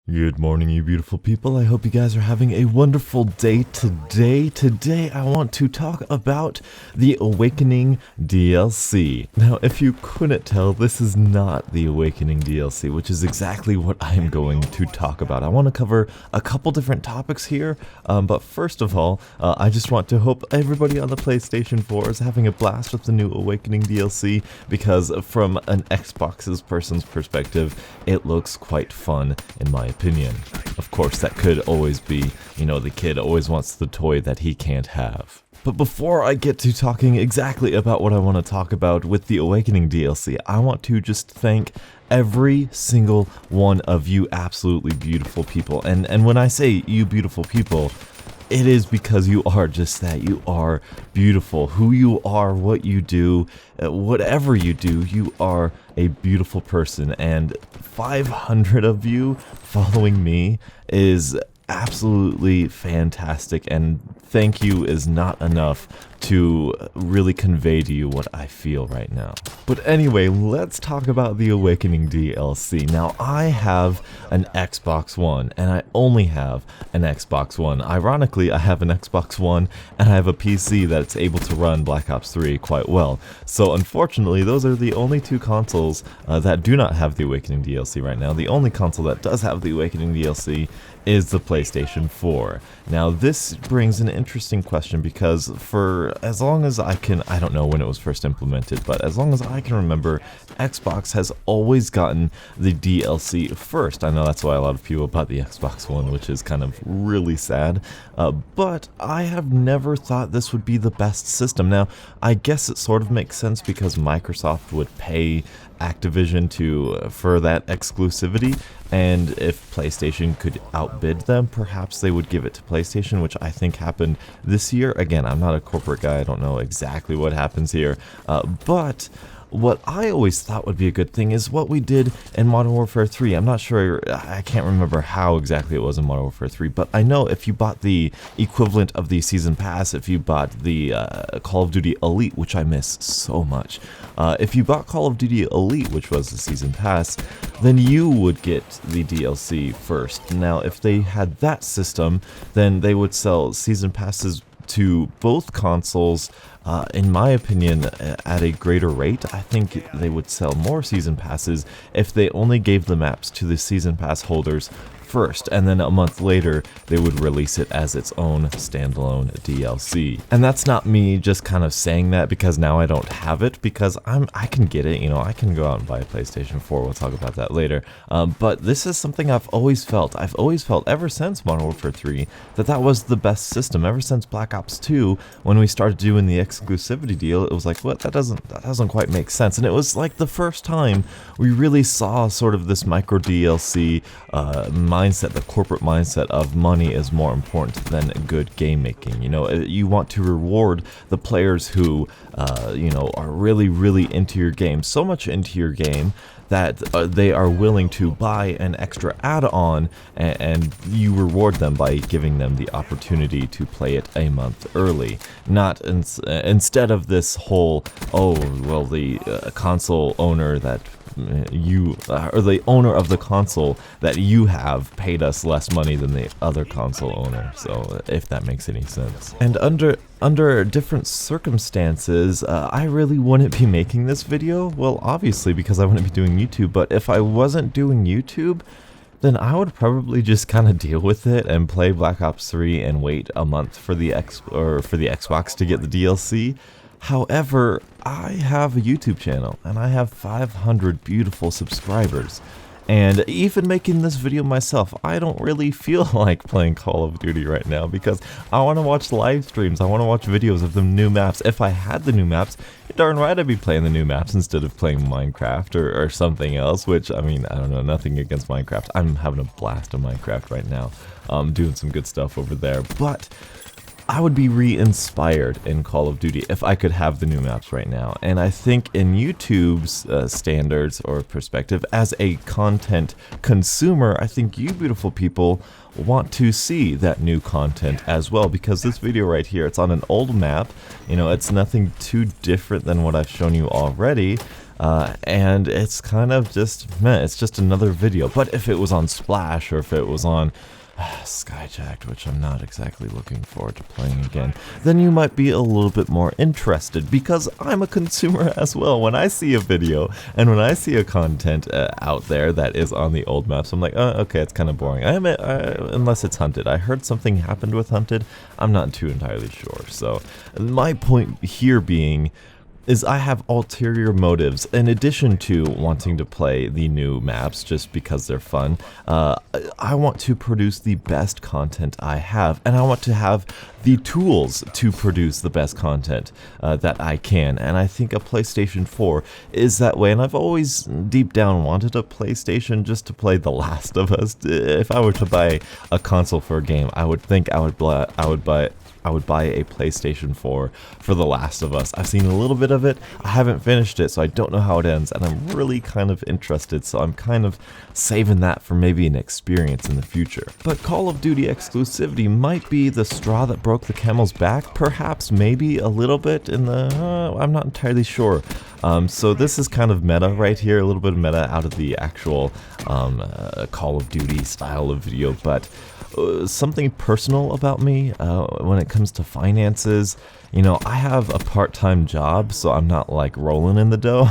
Good morning, you beautiful people. I hope you guys are having a wonderful day today. Today, I want to talk about the Awakening DLC. Now, if you couldn't tell, this is not the Awakening DLC, which is exactly what I'm going to talk about. I want to cover a couple different topics here, but first of all, I just want to hope everybody on the PlayStation 4 is having a blast with the new Awakening DLC, because from an Xbox's person's perspective, it looks quite fun, in my opinion. Of course, that could always be, the kid always wants the toy that he can't have. But before I get to talking exactly about what I want to talk about with the Awakening DLC, I want to just thank every single one of you absolutely beautiful people. And when I say you beautiful people, it is because you are just that. You are beautiful. Who you are, what you do, whatever you do, you are a beautiful person. And 500 of you following me is absolutely fantastic. And thank you is not enough to really convey to you what I feel right now. But anyway, let's talk about the Awakening DLC. Now, I have an Xbox One, and I only have an Xbox One. Ironically, I have an Xbox One, and I have a PC that's able to run Black Ops 3 quite well. So unfortunately, those are the only two consoles that do not have the Awakening DLC right now. The only console that does have the Awakening DLC is the PlayStation 4. Now, this brings an interesting question, because for as long as I don't know when it was first implemented, but as long as I can remember, Xbox has always gotten the DLC first. I know that's why a lot of people bought the Xbox One, which is kind of really sad, but I have never thought this would be the best system. Now, I guess it sort of makes sense because Microsoft would pay Activision for that exclusivity, and if PlayStation could outbid them, perhaps they would give it to PlayStation, which I think happened this year. Again, I'm not a corporate guy, I don't know exactly what happens here, but what I always thought would be a good thing is what we did in Modern Warfare 3. I'm not sure, I can't remember how exactly it was in Modern Warfare 3, but I know if you bought the equivalent of the Season Pass, if you bought the Call of Duty Elite, which I miss so much, if you bought Call of Duty Elite, which was the Season Pass, then you would get the DLC first. Now, if they had that system, then they would sell Season Passes to both consoles, in my opinion, at a greater rate. I think they would sell more Season Passes if they only gave the maps to the Season Pass holders first, and then a month later they would release it as its own standalone DLC. And that's not me just kind of saying that because now I don't have it, because I can get it, I can go out and buy a PlayStation 4, we'll talk about that later, but this is something I've always felt ever since Modern Warfare 3, that was the best system. Ever since Black Ops 2, when we started doing the exclusivity deal, it was like, what, that doesn't quite make sense. And it was like the first time we really saw sort of this micro DLC mindset, the corporate mindset of money is more important than good game making. You want to reward the players who are really, really into your game, so much into your game that they are willing to buy an extra add-on, and you reward them by giving them the opportunity to play it a month early. Not instead of this whole, the console owner that or the owner of the console that you have paid us less money than the other console owner, so if that makes any sense. And under different circumstances, I really wouldn't be making this video, well, obviously because I wouldn't be doing YouTube, but if I wasn't doing YouTube, then I would probably just kind of deal with it and play Black Ops 3 and wait a month for the Xbox to get the DLC. However, I have a YouTube channel, and I have 500 beautiful subscribers, and even making this video myself, I don't really feel like playing Call of Duty right now, because I want to watch live streams, I want to watch videos of the new maps. If I had the new maps, darn right I'd be playing the new maps instead of playing Minecraft or something else, which, I mean, I don't know, nothing against Minecraft. I'm having a blast of Minecraft right now, doing some good stuff over there, but I would be re-inspired in Call of Duty if I could have the new maps right now. And I think in YouTube's standards or perspective, as a content consumer, I think you beautiful people want to see that new content as well, because this video right here, it's on an old map, it's nothing too different than what I've shown you already, and it's kind of just, meh, it's just another video. But if it was on Splash, or if it was on Skyjacked, which I'm not exactly looking forward to playing again, then you might be a little bit more interested, because I'm a consumer as well. When I see a video and when I see a content out there that is on the old maps, I'm like, oh, okay, it's kind of boring. Unless it's Hunted. I heard something happened with Hunted. I'm not too entirely sure. So my point here being is I have ulterior motives. In addition to wanting to play the new maps just because they're fun, I want to produce the best content I have, and I want to have the tools to produce the best content that I can, and I think a PlayStation 4 is that way, and I've always deep down wanted a PlayStation just to play The Last of Us. If I were to buy a console for a game, I would think I would buy a PlayStation 4 for The Last of Us. I've seen a little bit of it, I haven't finished it, so I don't know how it ends, and I'm really kind of interested, so I'm kind of saving that for maybe an experience in the future. But Call of Duty exclusivity might be the straw that broke the camel's back, perhaps, maybe a little bit in the, I'm not entirely sure. So this is kind of meta right here, a little bit of meta out of the actual Call of Duty style of video, but something personal about me when it comes to finances. You know, I have a part-time job, so I'm not like rolling in the dough.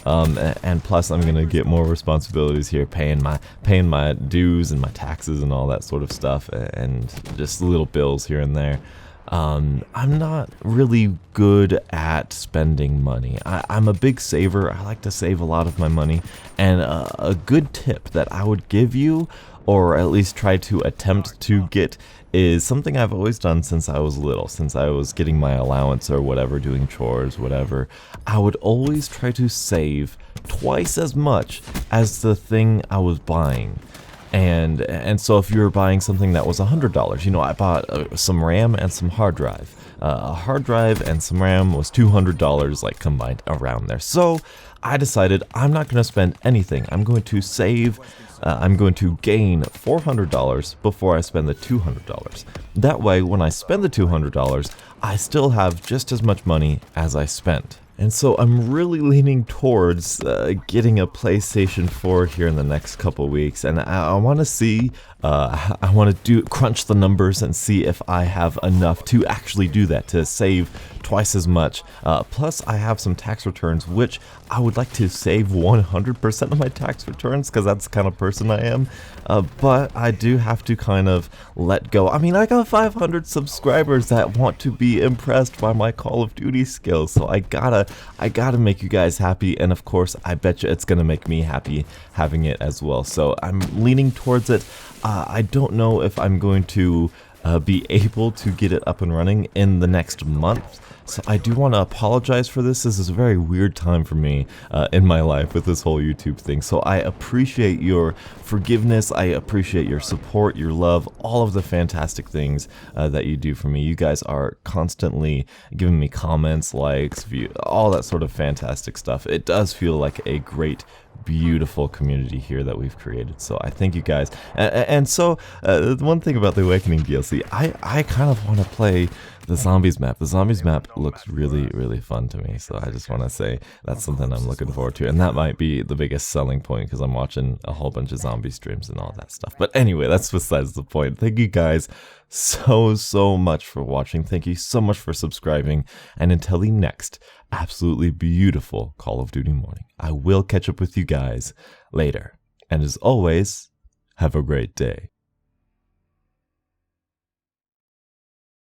And plus I'm gonna get more responsibilities here, paying my dues and my taxes and all that sort of stuff, and just little bills here and there. I'm not really good at spending money. I'm a big saver. I like to save a lot of my money, and a good tip that I would give you, or at least try to attempt to get, is something I've always done since I was little, since I was getting my allowance or whatever, doing chores, whatever. I would always try to save twice as much as the thing I was buying. And so if you were buying something that was $100, you know, I bought some RAM and some hard drive. A hard drive and some RAM was $200, like combined around there. So I decided I'm not going to spend anything. I'm going to save, I'm going to gain $400 before I spend the $200. That way, when I spend the $200, I still have just as much money as I spent. And so I'm really leaning towards getting a PlayStation 4 here in the next couple weeks, and I want to see, I want to crunch the numbers and see if I have enough to actually do that, to save twice as much. Plus I have some tax returns, which I would like to save 100% of my tax returns, because that's the kind of person I am. But I do have to kind of let go. I mean, I got 500 subscribers that want to be impressed by my Call of Duty skills, so I gotta make you guys happy, and of course I bet you it's gonna make me happy having it as well. So I'm leaning towards it. I don't know if I'm going to be able to get it up and running in the next month. So I do want to apologize for this. This is a very weird time for me in my life with this whole YouTube thing. So I appreciate your forgiveness. I appreciate your support, your love, all of the fantastic things that you do for me. You guys are constantly giving me comments, likes, all that sort of fantastic stuff. It does feel like a great, beautiful community here that we've created, so I thank you guys. And so one thing about the Awakening DLC, I kind of want to play the Zombies map. The Zombies map looks really, really fun to me, so I just want to say that's something I'm looking forward to, and that might be the biggest selling point, because I'm watching a whole bunch of zombie streams and all that stuff. But anyway, that's besides the point. Thank you guys so much for watching. Thank you so much for subscribing, and until the next absolutely beautiful Call of Duty morning, I will catch up with you guys later. And as always, have a great day.